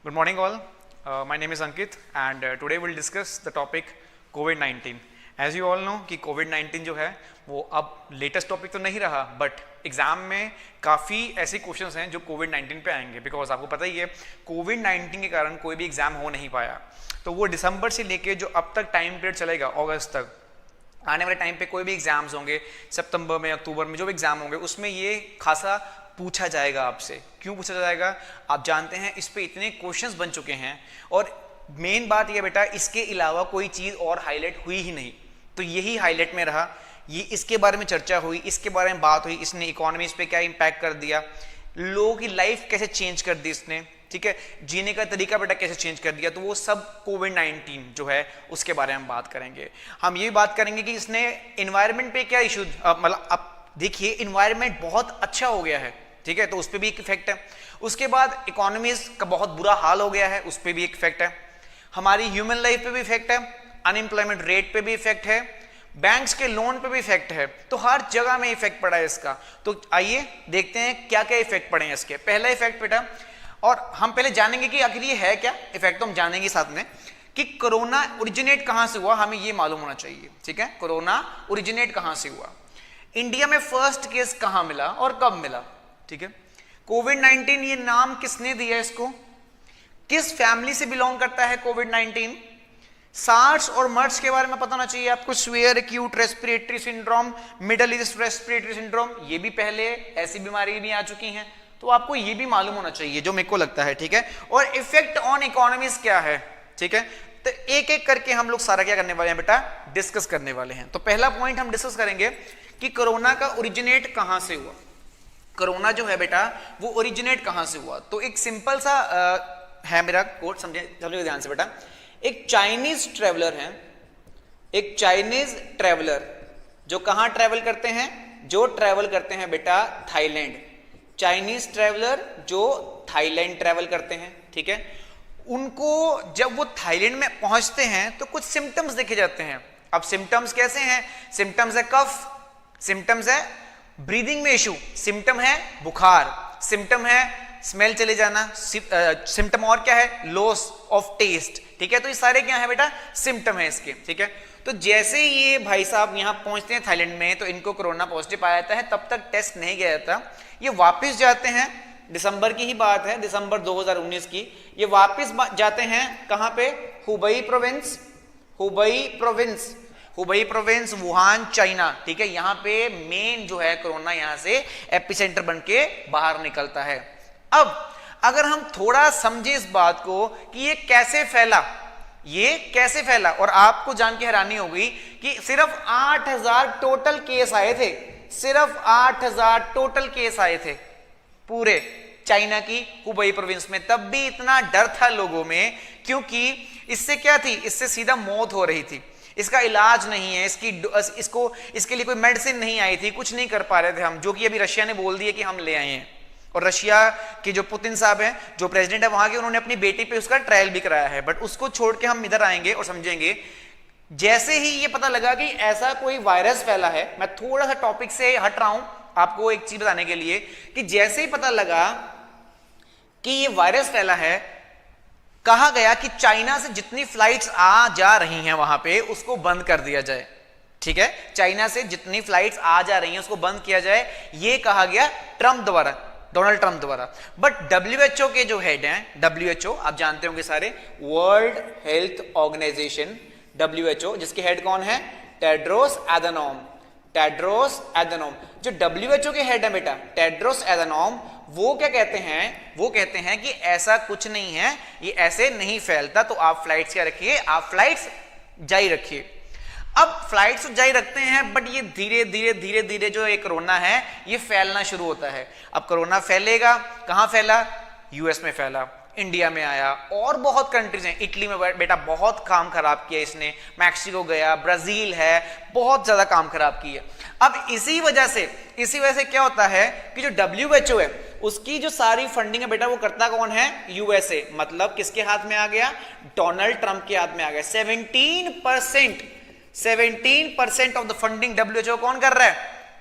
Good morning all. My name is Ankit and today we'll discuss the topic COVID-19. As you all know कि COVID-19 जो है वो अब latest topic तो नहीं रहा बट एग्जाम में काफ़ी ऐसे क्वेश्चंस हैं जो COVID-19 पे आएंगे बिकॉज आपको पता ही है COVID-19 के कारण कोई भी एग्जाम हो नहीं पाया। तो वो दिसंबर से लेके जो अब तक टाइम पीरियड चलेगा अगस्त तक, आने वाले टाइम पे कोई भी एग्जाम्स होंगे सितंबर में अक्टूबर में जो भी एग्जाम होंगे उसमें ये खासा पूछा जाएगा आपसे। क्यों पूछा जाएगा? आप जानते हैं इस पे इतने क्वेश्चंस बन चुके हैं और मेन बात ये बेटा इसके अलावा कोई चीज़ और हाईलाइट हुई ही नहीं, तो यही हाईलाइट में रहा। ये इसके बारे में चर्चा हुई, इसके बारे में बात हुई, इसने इकोनॉमी पे क्या इम्पैक्ट कर दिया, लोगों की लाइफ कैसे चेंज कर दी इसने, ठीक है, जीने का तरीका बेटा कैसे चेंज कर दिया। तो वो सब कोविड-19 जो है उसके बारे में हम बात करेंगे। हम ये बात करेंगे कि इसने इन्वायरमेंट पे क्या इशू, मतलब अब देखिए इन्वायरमेंट बहुत अच्छा हो गया है, ठीक है, तो उस पर भी एक इफेक्ट है। उसके बाद इकोनॉमीज का बहुत बुरा हाल हो गया है, उस पर भी एक इफेक्ट है। हमारी ह्यूमन लाइफ पे भी इफेक्ट है, अनएम्प्लॉयमेंट रेट पे भी इफेक्ट है, बैंक्स के लोन पे भी इफेक्ट है, तो हर जगह में इफेक्ट पड़ा है इसका। तो आइए देखते हैं क्या क्या इफेक्ट पड़े हैं इसके। पहला इफेक्ट बेटा, और हम पहले जानेंगे कि आखिर ये है क्या इफेक्ट, तो हम जानेंगे साथ में कि कोरोना ओरिजिनेट कहां से हुआ, हमें ये मालूम होना चाहिए, ठीक है। कोरोना ओरिजिनेट कहां से हुआ, इंडिया में फर्स्ट केस कहां मिला और कब मिला, ठीक है। कोविड-19 ये नाम किसने दिया इसको, किस फैमिली से बिलोंग करता है कोविड-19, सार्स और मर्स के बारे में पता होना चाहिए आपको। Swear acute respiratory syndrome, middle east respiratory syndrome, ये भी पहले ऐसी बीमारी भी आ चुकी हैं, तो आपको ये भी मालूम होना चाहिए जो मेरे को लगता है, ठीक है। और इफेक्ट ऑन इकोनॉमीज क्या है, ठीक है। तो एक एक करके हम लोग सारा क्या करने वाले हैं बेटा, डिस्कस करने वाले हैं। तो पहला पॉइंट हम डिस्कस करेंगे कि कोरोना का ओरिजिनेट कहां से हुआ। कोरोना जो है बेटा वो ओरिजिनेट कहां से हुआ, तो एक सिंपल सा है मेरा कोट, समझिए ध्यान से बेटा। एक चाइनीज ट्रेवलर है, एक चाइनीज ट्रेवलर जो कहां ट्रेवल करते हैं, जो ट्रेवल करते हैं बेटा थाईलैंड। चाइनीज ट्रेवलर जो थाईलैंड ट्रेवल करते हैं, ठीक है। उनको जब वो थाईलैंड में पहुंचते हैं तो कुछ सिम्टम्स देखे जाते हैं। अब सिम्टम्स कैसे हैं, सिम्टम्स है कफ, सिम्टम्स है ब्रीदिंग में इशू, सिम्टम है बुखार, सिम्टम है स्मेल चले जाना, सिम्टम और क्या है, लॉस ऑफ टेस्ट, ठीक है। तो ये सारे क्या है बेटा, सिम्टम है इसके, ठीक है। तो जैसे ये भाई साहब यहाँ पहुंचते हैं थाईलैंड में तो इनको कोरोना पॉजिटिव पाया जाता है, तब तक टेस्ट नहीं किया जाता। ये वापस जाते हैं, दिसंबर की ही बात है, दिसंबर 2019 की, ये वापस जाते हैं कहां पे, Hubei province, Hubei province, Hubei province, Wuhan, China, ठीक है। यहाँ पे मेन जो है कोरोना यहाँ से एपिसेंटर बन के बाहर निकलता है। अब अगर हम थोड़ा समझे इस बात को कि ये कैसे फैला, ये कैसे फैला, और आपको जान के हैरानी होगी कि सिर्फ 8000 टोटल केस आए थे, सिर्फ 8000 टोटल केस आए थे पूरे चाइना की हुबई प्रोविंस में। तब भी इतना डर था लोगों में, क्योंकि इससे क्या थी, इससे सीधा मौत हो रही थी, इसका इलाज नहीं है, इसके लिए कोई मेडिसिन नहीं आई थी, कुछ नहीं कर पा रहे थे हम, जो कि अभी रशिया ने बोल दिया कि हम ले आए हैं। और रशिया के जो पुतिन साहब हैं, जो प्रेसिडेंट है वहां के, उन्होंने अपनी बेटी पे उसका ट्रायल भी कराया है। बट उसको छोड़ के हम इधर आएंगे और समझेंगे। जैसे ही ये पता लगा कि ऐसा कोई वायरस फैला है, मैं थोड़ा सा टॉपिक से हट रहा हूं आपको एक चीज बताने के लिए, कि जैसे ही पता लगा कि ये वायरस फैला है, कहा गया कि चाइना से जितनी फ्लाइट्स आ जा रही हैं वहां पे उसको बंद कर दिया जाए, ठीक है। चाइना से जितनी फ्लाइट्स आ जा रही हैं उसको बंद किया जाए, ये कहा गया ट्रंप द्वारा, डोनाल्ड ट्रंप द्वारा। बट डब्ल्यूएचओ के जो हेड हैं, डब्ल्यूएचओ आप जानते होंगे सारे, वर्ल्ड हेल्थ ऑर्गेनाइजेशन, डब्ल्यूएचओ, जिसके हेड कौन है, टेड्रोस एडनोम, टेड्रोस एडनोम। जो डब्ल्यूएचओ के हेड है बेटा टेड्रोस एडनोम, वो क्या कहते हैं, वो कहते हैं कि ऐसा कुछ नहीं है, ये ऐसे नहीं फैलता, तो आप फ्लाइट्स क्या रखिए, आप फ्लाइट्स जारी रखिए। अब फ्लाइट्स जारी रखते हैं, बट ये धीरे धीरे धीरे धीरे जो ये कोरोना है ये फैलना शुरू होता है। अब कोरोना फैलेगा, कहां फैला, यूएस में फैला, इंडिया में आया, और बहुत कंट्रीज हैं, इटली में बेटा बहुत काम खराब किया इसने, मैक्सिको गया, ब्राजील है, बहुत ज्यादा काम खराब किया। अब इसी वजह से क्या होता है कि जो डब्ल्यूएचओ है उसकी जो सारी फंडिंग है बेटा वो करता कौन है, यूएसए। मतलब किसके हाथ में आ गया, डोनाल्ड ट्रंप के हाथ में आ गया। 17% ऑफ द फंडिंग डब्ल्यूएचओ कौन कर रहा है,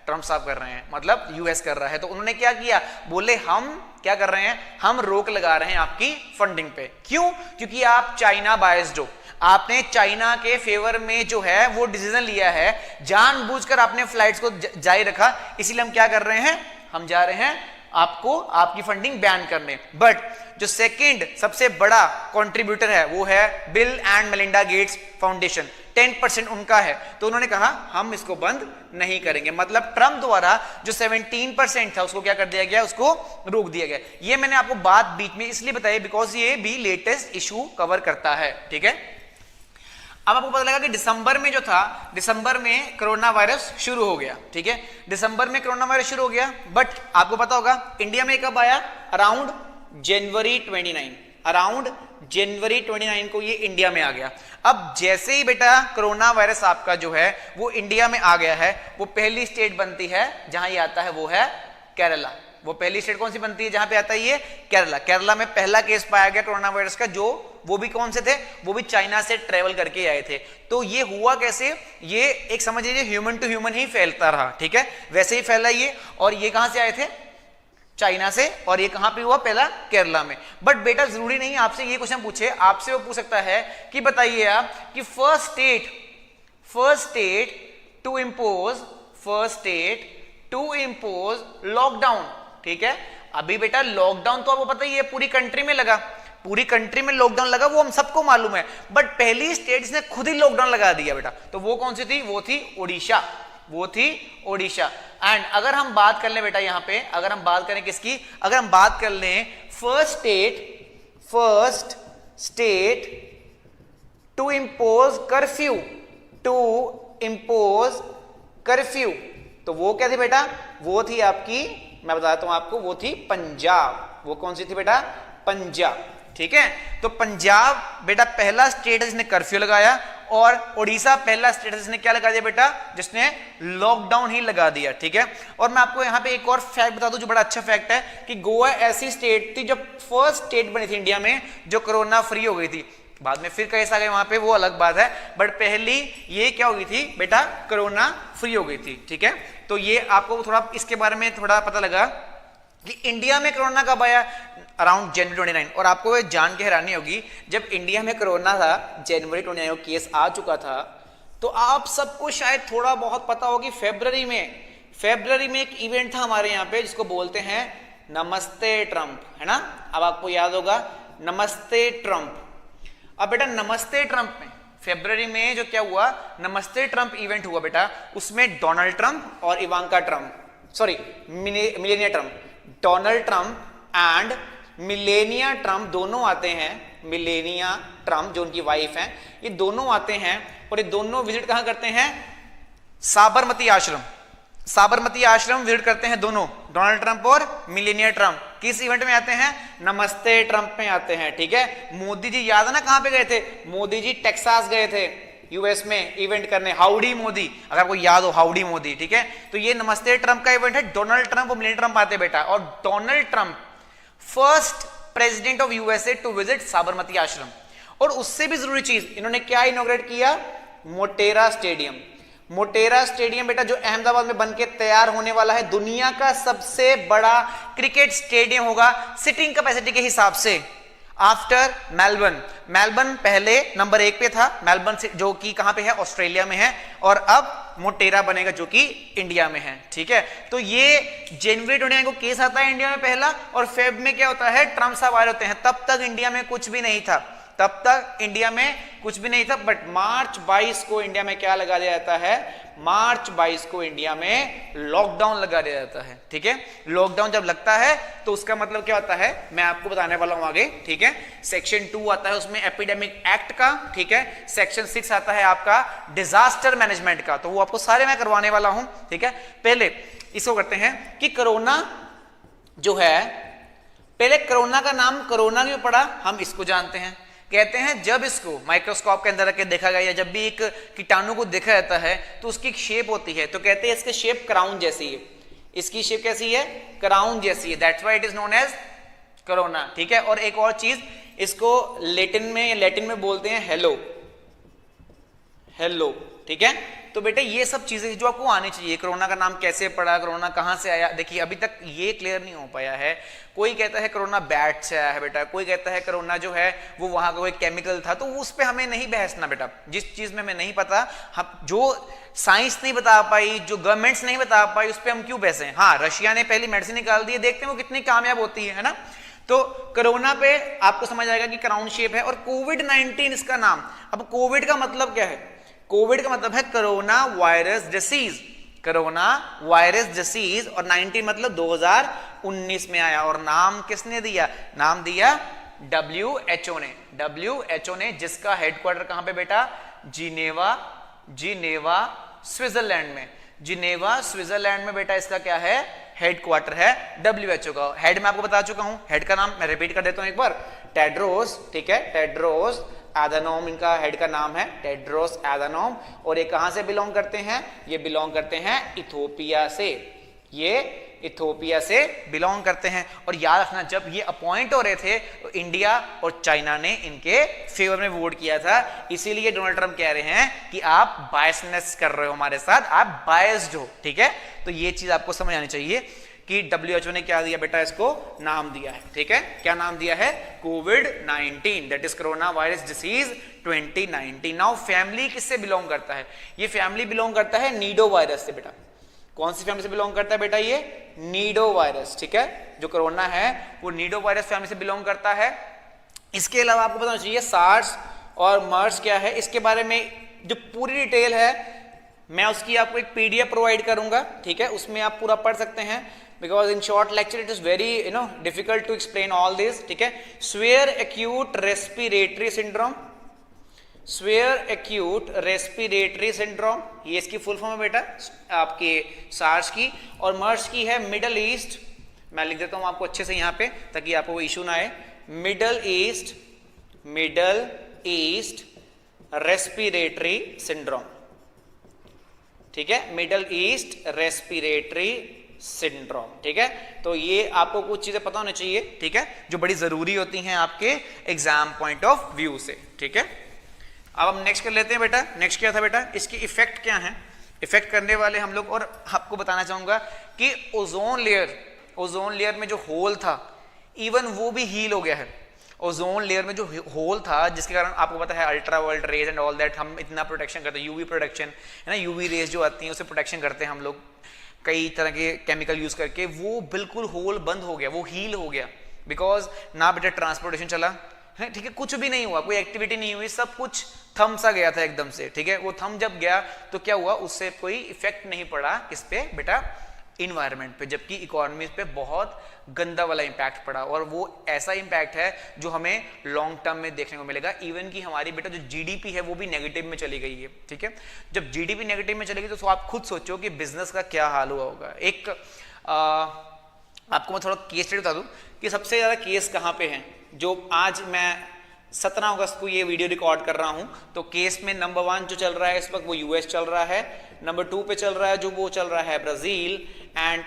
ट्रम्प साहब कर रहे हैं, मतलब यूएस कर रहा है। तो उन्होंने क्या किया, बोले हम क्या कर रहे हैं, हम रोक लगा रहे हैं आपकी फंडिंग पे। क्यों? क्योंकि आप चाइना बायस्ड हो, आपने चाइना के फेवर में जो है वो डिसीजन लिया है, जानबूझकर आपने फ्लाइट्स को जारी रखा, इसीलिए हम क्या कर रहे हैं, हम जा रहे हैं आपको आपकी फंडिंग बैन करने। बट जो सेकंड सबसे बड़ा कंट्रीब्यूटर है वो है bill and Melinda Gates foundation, 10% उनका है। तो उन्होंने कहा हम इसको बंद नहीं करेंगे, मतलब ट्रम्प द्वारा जो 17% था उसको क्या कर दिया गया, उसको रोक दिया गया। ये मैंने आपको बात बीच में इसलिए बताई बिकॉज ये भी लेटेस्ट इशू कवर करता है, ठीक है। अब आपको पता लगा कि दिसंबर में जो था, दिसंबर में कोरोना वायरस शुरू हो गया, ठीक है, दिसंबर में कोरोना वायरस शुरू हो गया। बट आपको पता होगा इंडिया में कब आया, अराउंड जनवरी 29, अराउंड जनवरी 29 को ये इंडिया में आ गया। अब जैसे ही बेटा कोरोना वायरस आपका जो है वो इंडिया में आ गया है, वो पहली स्टेट बनती है जहां ये आता है वो है केरला। वो पहली स्टेट कौन सी बनती है जहां पे आता है ये, केरला। केरला में पहला केस पाया गया कोरोना वायरस का, जो वो भी कौन से थे, वो भी चाइना से ट्रेवल करके आए थे। तो ये हुआ कैसे, ये एक समझ लीजिए ह्यूमन टू ह्यूमन ही फैलता रहा, ठीक है, वैसे ही फैला ये। और ये कहां से आए थे, चाइना से, और ये कहां पे हुआ, पहला केरला में। बट बेटा जरूरी नहीं आपसे ये क्वेश्चन पूछे, आपसे वो पूछ सकता है कि बताइए आप कि first state to impose lockdown, ठीक है। अभी बेटा लॉकडाउन तो आपको पता ही है पूरी कंट्री में लगा, पूरी कंट्री में लॉकडाउन लगा, वो हम सबको मालूम है। बट पहली स्टेट ने खुद ही लॉकडाउन लगा दिया बेटा, तो वो कौन सी थी, वो थी ओडिशा, वो थी ओडिशा। एंड अगर हम बात कर लें बेटा यहाँ पे, अगर हम बात करें किसकी, अगर हम बात कर लें first state to impose curfew, तो वो क्या थी बेटा, वो थी आपकी, मैं बताता हूं आपको, वो थी पंजाब। वो कौन सी थी बेटा, पंजाब, ठीक है। तो पंजाब बेटा पहला स्टेट है जिसने कर्फ्यू लगाया, और ओडिशा पहला स्टेट है जिसने क्या लगा दिया बेटा, जिसने लॉकडाउन ही लगा दिया, ठीक है। और मैं आपको यहाँ पे एक और फैक्ट बता दूं जो बड़ा अच्छा फैक्ट है कि गोवा ऐसी स्टेट थी जो फर्स्ट स्टेट बनी थी इंडिया में जो कोरोना फ्री हो गई थी। बाद में फिर कैसा गए वहां पे, वो अलग बात है, बट पहली ये क्या हो गई थी बेटा, कोरोना फ्री हो गई थी, ठीक है। तो ये आपको थोड़ा इसके बारे में थोड़ा पता लगा कि इंडिया में कोरोना कब आया, अराउंड जनवरी 29। और आपको जान के हैरानी होगी, जब इंडिया में कोरोना था जनवरी 29 को केस आ चुका था, तो आप सबको शायद थोड़ा बहुत पता होगी फरवरी में एक इवेंट था हमारे यहाँ पे जिसको बोलते हैं नमस्ते ट्रंप, है ना। अब आपको याद होगा नमस्ते ट्रंप। अब बेटा नमस्ते ट्रंप में फरवरी में जो क्या हुआ, नमस्ते ट्रंप इवेंट हुआ बेटा, उसमें डोनाल्ड ट्रंप और Ivanka Trump, sorry Melania Trump, Donald Trump and Melania Trump दोनों आते हैं। मिलेनिया ट्रंप जो उनकी वाइफ हैं, ये दोनों आते हैं, और ये दोनों विजिट कहां करते हैं, साबरमती आश्रम विजिट करते हैं दोनों, डोनाल्ड ट्रंप और मिलेनिया ट्रंप। किस इवेंट में आते हैं, नमस्ते ट्रंप में आते हैं, ठीक है। मोदी जी याद है ना कहां पे गए थे, मोदी जी टेक्सास गए थे यूएस में इवेंट करने, हाउडी मोदी, अगर आपको याद हो हाउडी मोदी, ठीक है। तो ये नमस्ते ट्रंप का इवेंट है, डोनाल्ड ट्रंप और मिलेनिया ट्रंप आते बेटा। और Donald Trump first president of USA to visit Sabarmati Ashram. और उससे भी जरूरी चीज, इन्होंने क्या इनॉग्रेट किया, मोटेरा स्टेडियम बेटा जो अहमदाबाद में बनके तैयार होने वाला है, दुनिया का सबसे बड़ा क्रिकेट स्टेडियम होगा सिटिंग कैपेसिटी के हिसाब से, आफ्टर मेलबर्न पहले नंबर 1 पे था, मेलबर्न जो कि कहां पे है, ऑस्ट्रेलिया में है, और अब मोटेरा बनेगा जो कि इंडिया में है, ठीक है। तो ये जनवरी 29 को केस आता है इंडिया में पहला, और फेब में क्या होता है, ट्रंप साहब आए होते हैं। तब तक इंडिया में कुछ भी नहीं था, बट मार्च 22 को इंडिया में क्या लगा दिया जाता है, मार्च 22 को इंडिया में लॉकडाउन लगा दिया जाता है, ठीक है। लॉकडाउन जब लगता है तो उसका मतलब क्या होता है, मैं आपको बताने वाला हूं आगे, ठीक है। सेक्शन 2 आता है उसमें एपिडेमिक एक्ट का, ठीक है। सेक्शन 6 आता है आपका डिजास्टर मैनेजमेंट का, तो वो आपको सारे मैं करवाने वाला हूं, ठीक है। पहले इसको करते हैं कि कोरोना जो है, पहले कोरोना का नाम कोरोना क्यों पड़ा, हम इसको जानते हैं। कहते हैं जब इसको माइक्रोस्कोप के अंदर रख देखा गया, या जब भी एक कीटाणु को देखा जाता है तो उसकी एक शेप होती है, तो कहते हैं इसकी शेप क्राउन जैसी है, इसकी शेप कैसी है, क्राउन जैसी है, that's why it is known as corona, ठीक है। और एक और चीज, इसको लैटिन में बोलते हैं हेलो, ठीक है। तो बेटे ये सब चीजें जो आपको आनी चाहिए, कोरोना का नाम कैसे पड़ा, कोरोना कहाँ से आया, देखिए अभी तक ये क्लियर नहीं हो पाया है। कोई कहता है कोरोना बैट से आया है बेटा, कोई कहता है कोरोना जो है वो वहां का कोई केमिकल था, तो उस पर हमें नहीं बहसना बेटा। जिस चीज में हमें नहीं पता, हम जो साइंस नहीं बता पाई, जो गवर्नमेंट्स नहीं बता पाई, उस पर हम क्यों बहसें। हाँ, रशिया ने पहली मेडिसिन निकाल दी है, देखते हैं वो कितनी कामयाब होती है ना। तो कोरोना पे आपको समझ आएगा कि क्राउन शेप है, और कोविड-19 इसका नाम। अब कोविड का मतलब क्या है? कोविड का मतलब है corona virus disease, corona virus disease, और 19 मतलब 2019 में आया। और नाम किसने दिया? नाम दिया WHO ने, WHO ने, जिसका हेडक्वार्टर कहां पे बेटा? जिनेवा स्विट्जरलैंड में। जिनेवा स्विट्जरलैंड में बेटा इसका क्या है? हेडक्वार्टर है WHO का। हेड मैं आपको बता चुका हूं, हेड का नाम मैं रिपीट कर देता हूं एक बार, टेड्रोस, ठीक है, टेड्रोस एधानोम इनका हेड का नाम है, टेड्रोस एधानोम। और ये कहां से बिलोंग करते हैं? ये बिलोंग करते हैं इथोपिया से, ये इथोपिया से बिलोंग करते हैं। और याद रखना, जब ये अपॉइंट हो रहे थे तो इंडिया और चाइना ने इनके फेवर में वोट किया था, इसीलिए डोनाल्ड ट्रंप कह रहे हैं कि आप बायसनेस कर रहे हो हमारे साथ, आप बायस्ड हो, ठीक है। तो ये चीज आपको समझ आनी चाहिए कि WHO ने क्या दिया बेटा? इसको नाम दिया है, ठीक है। क्या नाम दिया है? कोविड-19, that is corona virus disease 2019। Now family किससे बिलोंग करता है? ये फैमिली बिलोंग करता है नीडो वायरस से बेटा। कौन सी फैमिली से बिलोंग करता है बेटा? ये नीडो वायरस, ठीक है। जो कोरोना है वो नीडो वायरस फैमिली से बिलोंग करता है। इसके अलावा आपको बताना चाहिए सार्स और मर्स क्या है, इसके बारे में जो पूरी डिटेल है मैं उसकी आपको एक PDF प्रोवाइड करूंगा, ठीक है। उसमें आप पूरा पढ़ सकते हैं, because in short lecture it is very difficult to explain all this, ठीक है। Severe acute respiratory syndrome, severe acute respiratory syndrome, ये इसकी फुल फॉर्म है बेटा आपके सार्स की। और मर्स की है मिडल ईस्ट, मैं लिख देता हूं आपको अच्छे से यहाँ पे ताकि आपको वो इशू ना आए। मिडल ईस्ट रेस्पिरेटरी सिंड्रोम, ठीक है, मिडल ईस्ट रेस्पिरेटरी सिंड्रोम, ठीक है। तो ये आपको कुछ चीजें पता होनी चाहिए, ठीक है, जो बड़ी जरूरी होती हैं आपके एग्जाम पॉइंट ऑफ व्यू से, ठीक है। अब हम नेक्स्ट कर लेते हैं बेटा। नेक्स्ट क्या था बेटा? इसकी इफेक्ट क्या है, इफेक्ट करने वाले हम लोग। और आपको बताना चाहूंगा कि ओजोन लेयर में जो होल था, इवन वो भी हील हो गया है। ओजोन लेयर में जो होल था, जिसके कारण आपको पता है ultraviolet rays and all that, हम इतना प्रोटेक्शन करते हैं, यूवी प्रोटेक्शन है ना, यूवी रेज जो आती हैं उससे प्रोटेक्शन करते हैं हम लोग कई तरह के केमिकल यूज करके। वो बिल्कुल होल बंद हो गया, वो हील हो गया, बिकॉज ना बेटा ट्रांसपोर्टेशन चला है, ठीक है, कुछ भी नहीं हुआ, कोई एक्टिविटी नहीं हुई, सब कुछ थम सा गया था एकदम से, ठीक है। वो थम जब गया तो क्या हुआ? उससे कोई इफेक्ट नहीं पड़ा किस पे बेटा? इन्वायरमेंट पे, जबकि इकोनॉमी पे बहुत गंदा वाला इंपैक्ट पड़ा। और वो ऐसा इंपैक्ट है जो हमें लॉन्ग टर्म में देखने को मिलेगा। इवन कि हमारी बेटा जो GDP है वो भी नेगेटिव में चली गई है, ठीक है। जब GDP नेगेटिव में चली गई तो आप खुद सोचो कि बिजनेस का क्या हाल हुआ होगा। एक आपको मैं थोड़ा केस स्टडी बता दूं कि सबसे ज्यादा केस कहाँ पे हैं। जो आज मैं 17 अगस्त को ये वीडियो रिकॉर्ड कर रहा हूं, तो केस में नंबर 1 जो चल रहा है इस वक्त वो US चल रहा है, नंबर 2 पे चल रहा है जो वो चल रहा है Brazil, and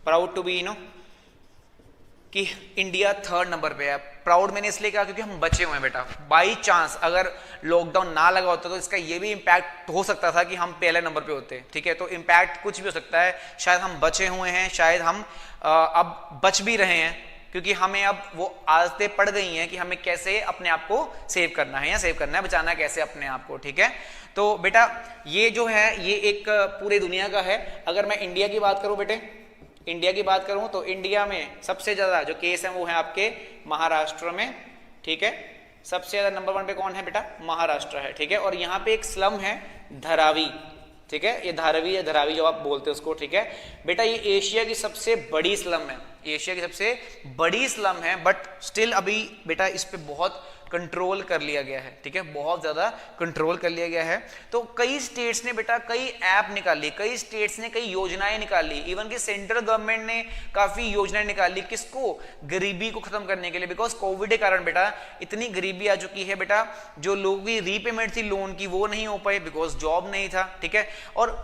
proud to be कि इंडिया 3rd नंबर पे है। प्राउड मैंने इसलिए कहा क्योंकि हम बचे हुए हैं बेटा। बाई चांस अगर लॉकडाउन ना लगा होता तो इसका ये भी इम्पैक्ट हो सकता था कि हम पहले नंबर पे होते, ठीक है। तो इम्पैक्ट कुछ भी हो सकता है, शायद हम बचे हुए हैं, शायद हम अब बच भी रहे हैं, क्योंकि हमें अब वो आदतें पड़ गई हैं कि हमें कैसे अपने आप को सेव करना है, या सेव करना है, बचाना है कैसे अपने आप को, ठीक है। तो बेटा ये जो है ये एक पूरे दुनिया का है। अगर मैं इंडिया की बात करूं बेटे, इंडिया की बात करूं तो इंडिया में सबसे ज्यादा जो केस है वो है आपके महाराष्ट्र में, ठीक है। सबसे ज्यादा नंबर 1 पे कौन है बेटा? महाराष्ट्र है, ठीक है। और यहाँ पे एक स्लम है धारावी, ठीक है, ये धारावी या धारावी जो आप बोलते हो उसको, ठीक है बेटा। ये एशिया की सबसे बड़ी स्लम है, एशिया की सबसे बड़ी स्लम है, बट स्टिल अभी बेटा इस पे बहुत कंट्रोल कर लिया गया है, ठीक है, बहुत ज्यादा कंट्रोल कर लिया गया है। तो कई स्टेट्स ने बेटा कई ऐप निकाली, कई स्टेट्स ने कई योजनाएं निकाली, इवन कि सेंट्रल गवर्नमेंट ने काफी योजनाएं निकाली, किसको? गरीबी को खत्म करने के लिए। बिकॉज कोविड के कारण बेटा इतनी गरीबी आ चुकी है बेटा, जो लोगों की रीपेमेंट थी लोन की वो नहीं हो पाई, बिकॉज जॉब नहीं था, ठीक है। और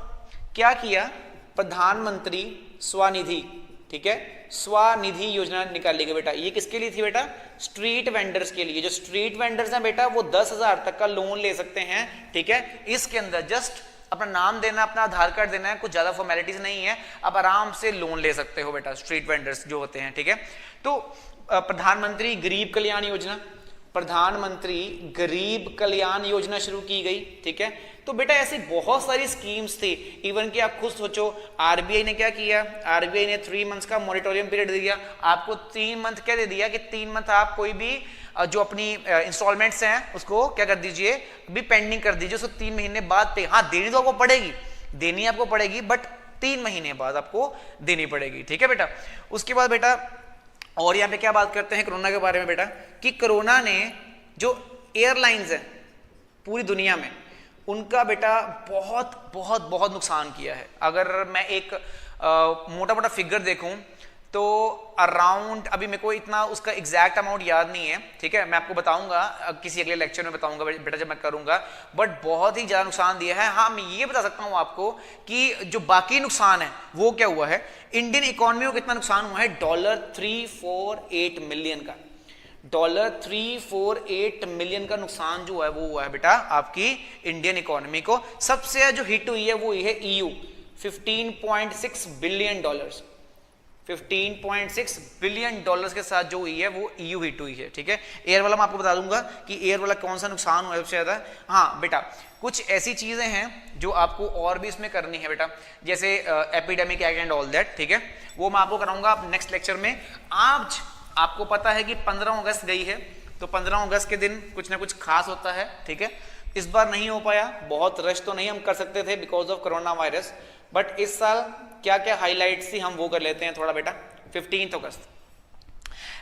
क्या किया? प्रधानमंत्री स्वनिधि, ठीक है, स्वनिधि योजना निकाली गई बेटा। ये किसके लिए थी बेटा? स्ट्रीट वेंडर्स के लिए। जो स्ट्रीट वेंडर्स हैं बेटा वो 10,000 तक का लोन ले सकते हैं, ठीक है। इसके अंदर जस्ट अपना नाम देना, अपना आधार कार्ड देना है, कुछ ज्यादा फॉर्मेलिटीज नहीं है, आप आराम से लोन ले सकते हो बेटा, स्ट्रीट वेंडर्स जो होते हैं, ठीक है। तो प्रधानमंत्री गरीब कल्याण योजना, प्रधानमंत्री गरीब कल्याण योजना शुरू की गई, ठीक है। तो बेटा ऐसी बहुत सारी स्कीम्स थी, इवन कि आप खुद सोचो आरबीआई ने क्या किया, आरबीआई ने 3 मंथ्स का मॉनिटोरियम पीरियड दिया आपको। 3 मंथ क्या दे दिया कि 3 मंथ आप कोई भी जो अपनी इंस्टॉलमेंट्स हैं उसको क्या कर दीजिए, अभी पेंडिंग कर दीजिए, उसको 3 महीने बाद पे, हाँ देनी तो आपको पड़ेगी, देनी आपको पड़ेगी, बट 3 महीने बाद आपको देनी पड़ेगी, ठीक है बेटा। उसके बाद बेटा और यहाँ पे क्या बात करते हैं कोरोना के बारे में बेटा, कि कोरोना ने जो एयरलाइंस है पूरी दुनिया में उनका बेटा बहुत बहुत बहुत नुकसान किया है। अगर मैं एक मोटा मोटा फिगर देखूं तो अराउंड, अभी मेरे को इतना उसका एग्जैक्ट अमाउंट याद नहीं है, ठीक है, मैं आपको बताऊंगा किसी अगले लेक्चर में बताऊंगा बेटा जब मैं करूंगा, बट बहुत ही ज्यादा नुकसान दिया है। हाँ मैं ये बता सकता हूं आपको कि जो बाकी नुकसान है वो क्या हुआ है, इंडियन इकोनॉमी को कितना नुकसान हुआ है, $348 मिलियन का, $348 मिलियन का नुकसान जो है वो हुआ है बेटा आपकी इंडियन इकोनॉमी को। सबसे जो हिट हुई है वो है ईयू, $15.6 बिलियन, $15.6 बिलियन के साथ जो हुई है वो ईयू हिट हुई है, ठीक है। एयर वाला मैं आपको बता दूंगा कि एयर वाला कौन सा नुकसान हुआ है सबसे ज्यादा। हाँ बेटा कुछ ऐसी चीजें हैं जो आपको और भी इसमें करनी है बेटा, जैसे epidemic act and all that, ठीक है, वो मैं आपको कराऊंगा आप नेक्स्ट लेक्चर में। आज आपको पता है कि 15 अगस्त गई है, तो 15 अगस्त के दिन कुछ ना कुछ खास होता है, ठीक है। इस बार नहीं हो पाया, बहुत रश तो नहीं हम कर सकते थे because of corona virus, but इस साल क्या क्या हाईलाइट्स थी हम वो कर लेते हैं थोड़ा बेटा। 15 अगस्त,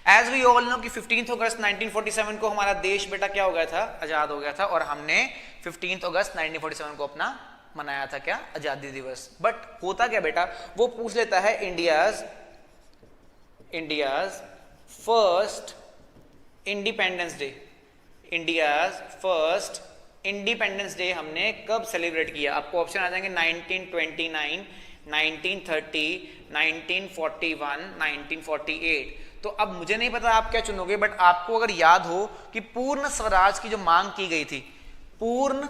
एज वी ऑल नो कि 15 अगस्त 1947 को हमारा देश बेटा क्या हो गया था, आजाद हो गया था, और हमने 15 अगस्त 1947 को अपना मनाया था क्या, आजादी दिवस। बट होता क्या बेटा, वो पूछ लेता है India's first independence day, India's first independence day हमने कब सेलिब्रेट किया। आपको ऑप्शन आ जाएंगे 1929, 1930, 1941, 1948। तो अब मुझे नहीं पता आप क्या चुनोगे, बट आपको अगर याद हो कि पूर्ण स्वराज की जो मांग की गई थी, पूर्ण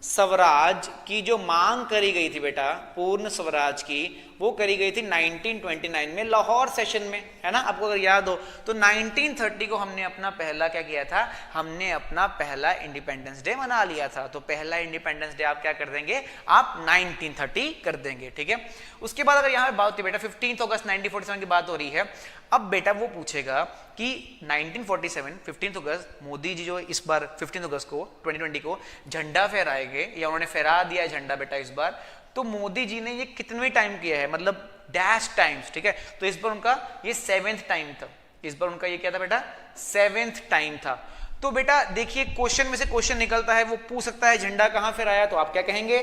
स्वराज की जो मांग करी गई थी बेटा, पूर्ण स्वराज की वो करी गई थी 1929 में लाहौर सेशन में, है ना, आपको अगर याद हो। तो 1930 को हमने अपना पहला क्या किया था, हमने अपना पहला इंडिपेंडेंस डे मना लिया था। तो पहला इंडिपेंडेंस डे आप क्या कर देंगे, आप 1930 कर देंगे, ठीक है। उसके बाद अगर यहाँ पे बात होती है बेटा 15 अगस्त 1947 की बात हो रही है, अब बेटा वो पूछेगा कि 1947 15 अगस्त मोदी जी जो इस बार 15 अगस्त को 2020 को झंडा फहराएंगे या उन्होंने फहरा दिया है झंडा बेटा इस बार, तो मोदी जी ने ये कितने टाइम किया है, मतलब डैश टाइम्स, ठीक है। तो इस बार उनका ये 7th टाइम था, इस बार उनका ये क्या था बेटा, 7th टाइम था। तो बेटा देखिए क्वेश्चन में से क्वेश्चन निकलता है, वो पूछ सकता है झंडा कहां फहराया, तो आप क्या कहेंगे,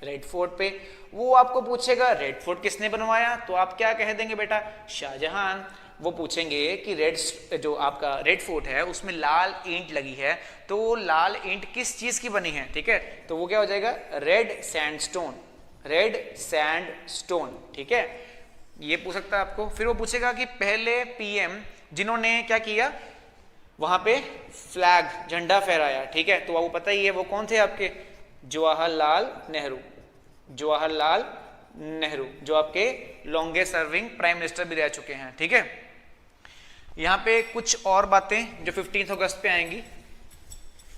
रेड फोर्ट पे। वो आपको पूछेगा रेड फोर्ट किसने बनवाया, तो आप क्या कह देंगे बेटा, शाहजहां। वो पूछेंगे कि जो आपका रेड फोर्ट है उसमें लाल ईंट लगी है, तो वो लाल ईंट किस चीज की बनी है, ठीक है, तो वो क्या हो जाएगा, रेड सैंडस्टोन, रेड सैंडस्टोन, ठीक है, ये पूछ सकता है आपको। फिर वो पूछेगा कि पहले पीएम जिन्होंने क्या किया, वहां पे फ्लैग झंडा फहराया, ठीक है, तो आपको पता ही है वो कौन थे आपके, जवाहरलाल नेहरू, जवाहरलाल नेहरू, जो आपके लॉन्गेस्ट सर्विंग प्राइम मिनिस्टर भी रह चुके हैं, ठीक है। यहाँ पे कुछ और बातें जो 15 अगस्त पे आएंगी,